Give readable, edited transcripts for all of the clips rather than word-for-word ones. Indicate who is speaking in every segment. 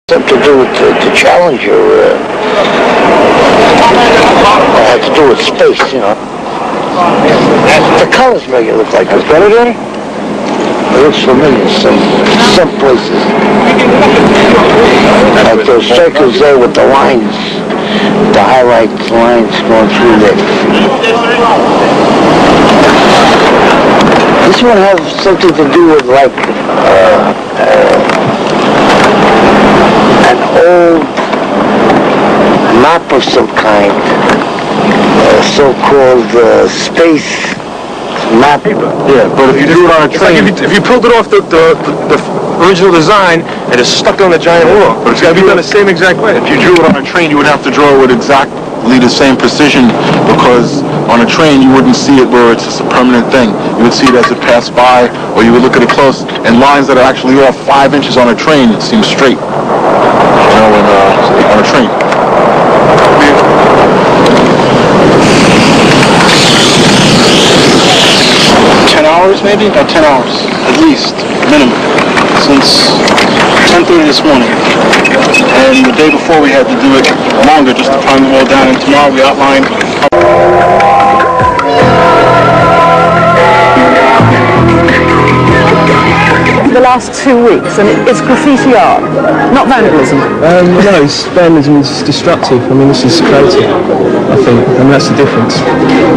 Speaker 1: Something to do with the Challenger. It had to do with space, you know. The colors make it look like it's better than it. It looks familiar some places. Like those circles there with the lines, the highlight lines going through there. This one has something to do with like an old map of some kind, so-called space map.
Speaker 2: Yeah, but if you do it on a train, like if you pulled it off the original design and it's stuck on the giant wall, but it's got to be done the same exact way.
Speaker 3: If you drew it on a train, you would have to draw it with exactly the same precision, because on a train you wouldn't see it where it's just a permanent thing. You would see it as it passed by, or you would look at it close, and lines that are actually off 5 inches on a train seem straight. You know, on a train.
Speaker 4: 10 hours maybe? About 10 hours, at least, minimum, since 10:30 this morning. And the day before we had to do it longer just to prime the wall down, and tomorrow we outlined.
Speaker 5: The last 2 weeks, and it's graffiti art, not vandalism.
Speaker 6: No, vandalism is destructive. I mean, this is creative, I think, and that's the difference.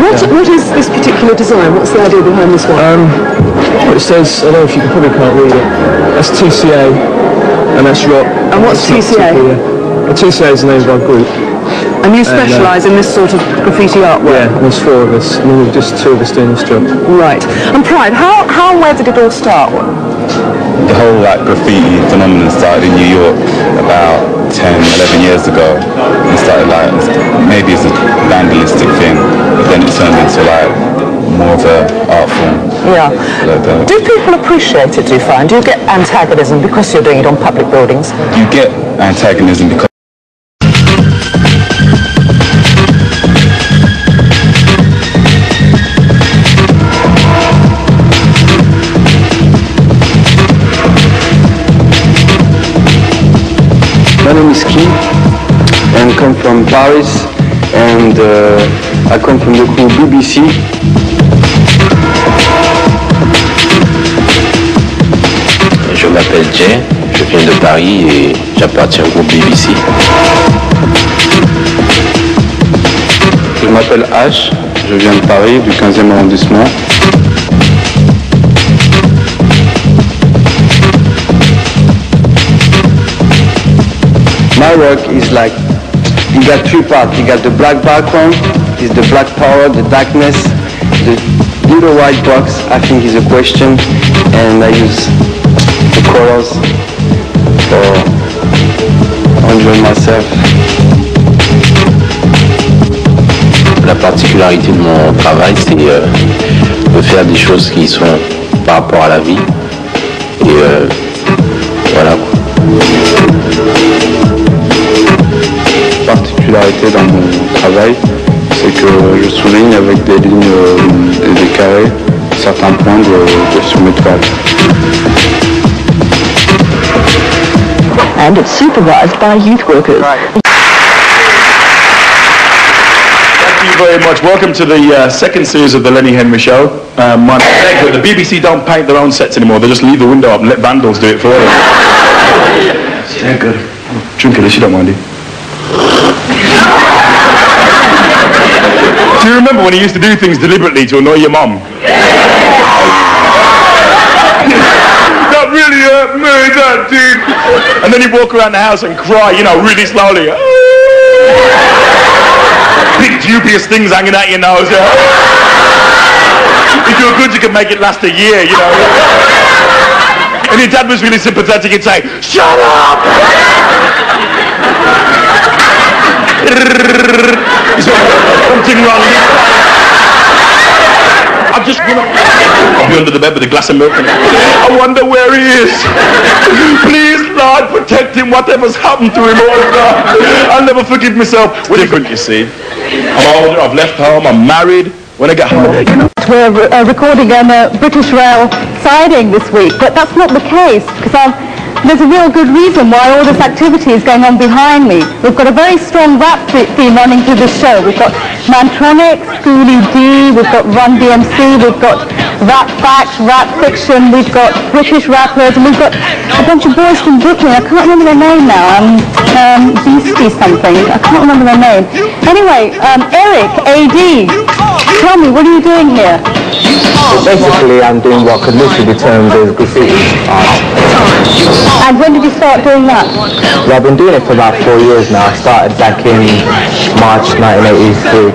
Speaker 5: What is this particular design? What's the idea behind this one?
Speaker 6: Well, it says, I don't know if you probably can't read it, that's TCA, and that's rock.
Speaker 5: And what's TCA?
Speaker 6: TCA is the name of our group.
Speaker 5: And you specialise in this sort of graffiti artwork?
Speaker 6: Yeah, and there's 4 of us, and then we're just 2 of us doing this job.
Speaker 5: Right. And Pride, where did it all start?
Speaker 7: The whole graffiti phenomenon started in New York about 10, 11 years ago. It started maybe as a vandalistic thing, but then it turned into more of an art form.
Speaker 5: Yeah. Do people appreciate it, do you find? Do you get antagonism because you're doing it on public buildings?
Speaker 7: You get antagonism because
Speaker 8: My name is Keith, and I come from Paris, and I come from the crew BBC.
Speaker 9: Je m'appelle Jay, je viens de Paris et j'appartiens au groupe BBC.
Speaker 8: Je m'appelle H, je viens de Paris, du 15e arrondissement. My work is like, you got 3 parts. You got the black background, is the black power, the darkness, the little white box, I think is a question, and I use the colors for enjoying myself.
Speaker 9: La particularité de mon travail, c'est de faire des choses qui sont par rapport à la vie. Et voilà.
Speaker 8: La particularité dans mon travail, c'est que je souligne avec des lignes et des carrés certains points sur mes toiles.
Speaker 5: And it's supervised by youth workers.
Speaker 3: Thank you very much. Welcome to the second series of the Lenny Henry Show. My name is the BBC don't paint their own sets anymore. They just leave the window up and let vandals do it for them. Yeah, good. Drink it if you don't mind it. Do you remember when he used to do things deliberately to annoy your mum? That really hurt me, that dude. And then he'd walk around the house and cry, you know, really slowly. Big dubious things hanging out your nose. Yeah? If you were good, you could make it last a year, you know. And your dad was really sympathetic, he'd say, "Shut up!" Something wrong. I've just gone up. I'll be under the bed with a glass of milk and I wonder where he is. Please, Lord, protect him. Whatever's happened to him, oh God. I'll never forgive myself. It's different, you see. I'm older, I've left home, I'm married. When I get home, you know.
Speaker 5: We're recording a British Rail siding this week, but that's not the case, because
Speaker 10: there's a real good reason why all this activity is going on behind me. We've got a very strong rap theme running through the show. We've got Mantronic, Schoolie D, we've got Run DMC, we've got Rap Facts, Rap Fiction, we've got British rappers, and we've got a bunch of boys from Brooklyn. I can't remember their name now. Beastie something. I can't remember their name. Anyway, Eric, AD, tell me, what are you doing here?
Speaker 11: Well, basically, I'm doing what could literally be termed as graffiti art.
Speaker 10: And when did you start doing that?
Speaker 11: Well, I've been doing it for about 4 years now. I started back in March 1983.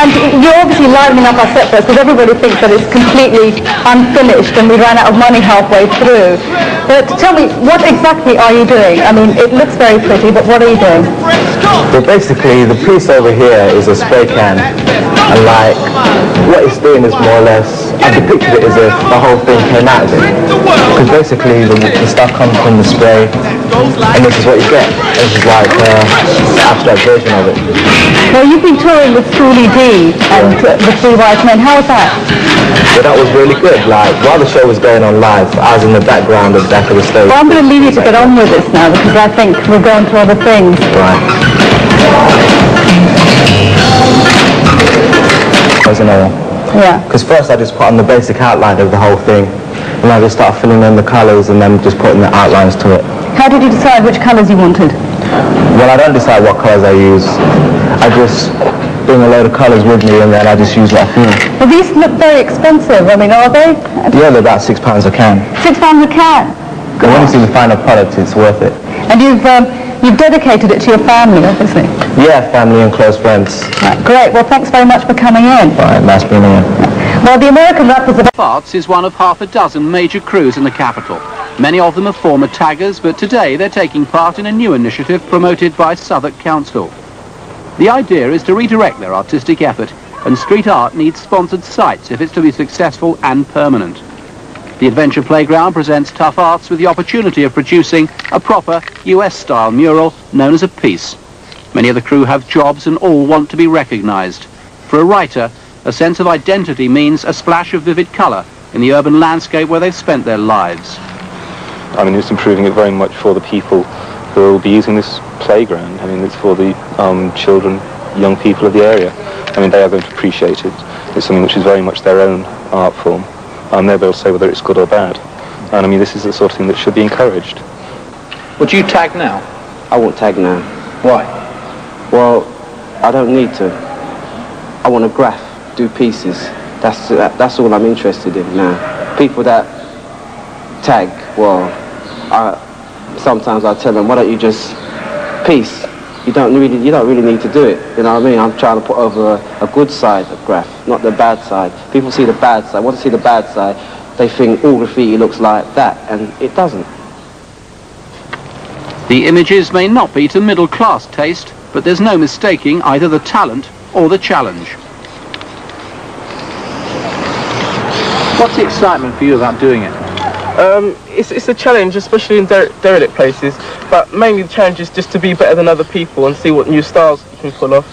Speaker 10: And you're obviously livening up our set first because everybody thinks that it's completely unfinished and we ran out of money halfway through. But tell me, what exactly are you doing? I mean, it looks very pretty, but what are you doing?
Speaker 11: Well, basically, the piece over here is a spray can. And like, what it's doing is more or less, I depicted it as if the whole thing came out of it. Because basically, the stuff comes from the spray, and this is what you get. This is like an abstract version of it.
Speaker 10: Well, you've been touring with Schoolie D and the Three Wise Men. How was that?
Speaker 11: Well, that was really good. Like, while the show was going on live, I was in the background of the back of the stage.
Speaker 10: Well, I'm going to leave you to get on with this now because I think we'll go on to other things.
Speaker 11: Right. There's another.
Speaker 10: Yeah.
Speaker 11: Because first I just put on the basic outline of the whole thing, and I just started filling in the colours and then just putting the outlines to it.
Speaker 10: How did you decide which colours you wanted?
Speaker 11: Well, I don't decide what colours I use. I just bring a load of colours with me and then I just use what I feel.
Speaker 10: Well, these look very expensive. I mean, are they?
Speaker 11: Yeah, they're about £6 a can.
Speaker 10: £6 a can?
Speaker 11: And when you see the final product, it's worth it.
Speaker 10: And you've dedicated it to your family, obviously.
Speaker 11: Yeah, family and close friends.
Speaker 10: Right, great. Well, thanks very much for coming in.
Speaker 11: All right, nice being here.
Speaker 10: Well, the American rappers are...
Speaker 12: Arts is one of half a dozen major crews in the capital. Many of them are former taggers, but today they're taking part in a new initiative promoted by Southwark Council. The idea is to redirect their artistic effort, and street art needs sponsored sites if it's to be successful and permanent. The Adventure Playground presents tough arts with the opportunity of producing a proper US-style mural known as a piece. Many of the crew have jobs and all want to be recognised. For a writer, a sense of identity means a splash of vivid colour in the urban landscape where they've spent their lives.
Speaker 13: I mean, it's improving it very much for the people who will be using this playground. I mean, it's for the children, young people of the area. I mean, they are going to appreciate it. It's something which is very much their own art form. They'll be able to say whether it's good or bad. And I mean, this is the sort of thing that should be encouraged.
Speaker 12: Would you tag now?
Speaker 8: I won't tag now.
Speaker 12: Why?
Speaker 8: Well, I don't need to. I want to graph, do pieces. That's all I'm interested in now. People that tag, well, sometimes I tell them, why don't you just piece? You don't really need to do it. You know what I mean? I'm trying to put over a good side of graph, not the bad side. People see the bad side. Want to see the bad side, they think all graffiti looks like that, and it doesn't.
Speaker 12: The images may not be to middle-class taste, but there's no mistaking either the talent or the challenge. What's the excitement for you about doing it?
Speaker 14: It's a challenge, especially in derelict places, but mainly the challenge is just to be better than other people and see what new styles you can pull off,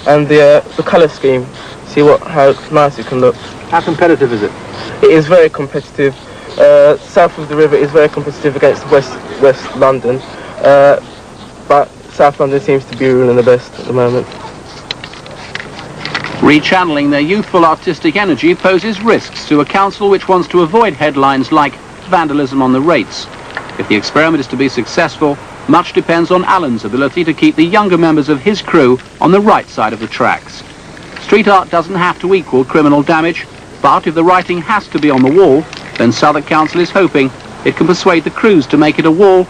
Speaker 14: and the colour scheme, see how nice it can look.
Speaker 12: How competitive is it?
Speaker 14: It is very competitive. South of the river is very competitive against West London, but South London seems to be ruling the best at the moment.
Speaker 12: Rechanneling their youthful artistic energy poses risks to a council which wants to avoid headlines like vandalism on the rates. If the experiment is to be successful, much depends on Alan's ability to keep the younger members of his crew on the right side of the tracks. Street art doesn't have to equal criminal damage, but if the writing has to be on the wall, then Southwark Council is hoping it can persuade the crews to make it a wall